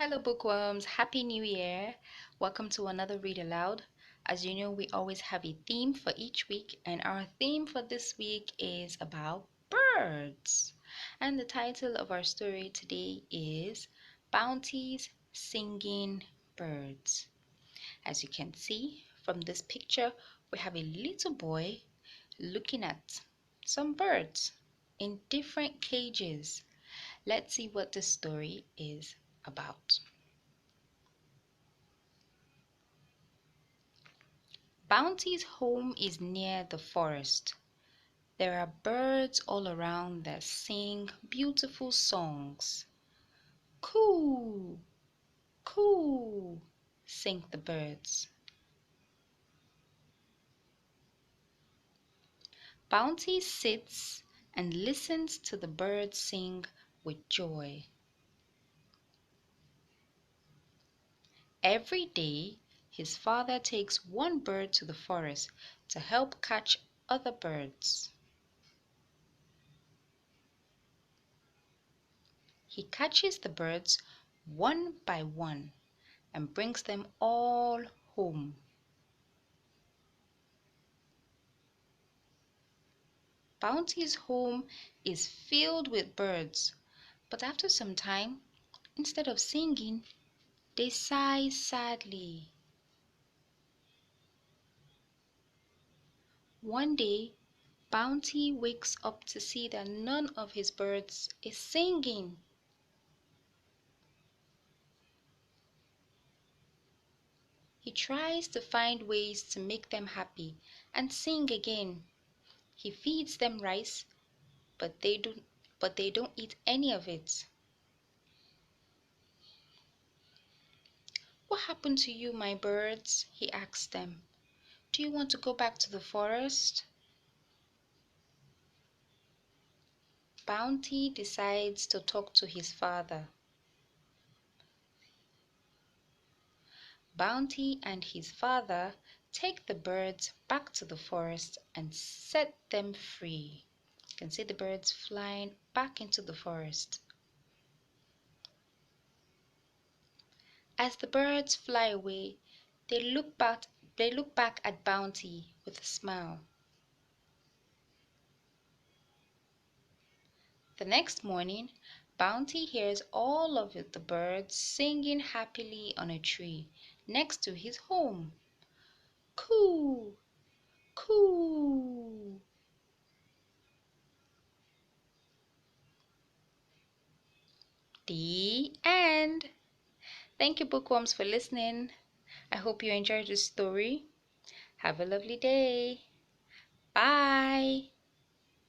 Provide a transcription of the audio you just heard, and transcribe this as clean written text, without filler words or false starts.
Hello, bookworms. Happy New Year. Welcome to another Read Aloud. As you know, we always have a theme for each week, and our theme for this week is about birds. And the title of our story today is Bounthy's Singing Birds. As you can see from this picture, we have a little boy looking at some birds in different cages. Let's see what this story is about. Bounthy's home is near the forest. There are birds all around that sing beautiful songs. Coo, coo, sing the birds. Bounthy sits and listens to the birds sing with joy. Every day, his father takes one bird to the forest to help catch other birds. He catches the birds one by one and brings them all home. Bounthy's home is filled with birds, but after some time, instead of singing, they sigh sadly. One day, Bounthy wakes up to see that none of his birds is singing. He tries to find ways to make them happy and sing again. He feeds them rice, but they don't eat any of it. "What happened to you, my birds?" he asks them. "Do you want to go back to the forest?" Bounthy decides to talk to his father. Bounthy and his father take the birds back to the forest and set them free. You can see the birds flying back into the forest. As the birds fly away, they look back at Bounthy with a smile. The next morning, Bounthy hears all of the birds singing happily on a tree next to his home. Coo, coo. The end. Thank you, bookworms, for listening. I hope you enjoyed this story. Have a lovely day. Bye.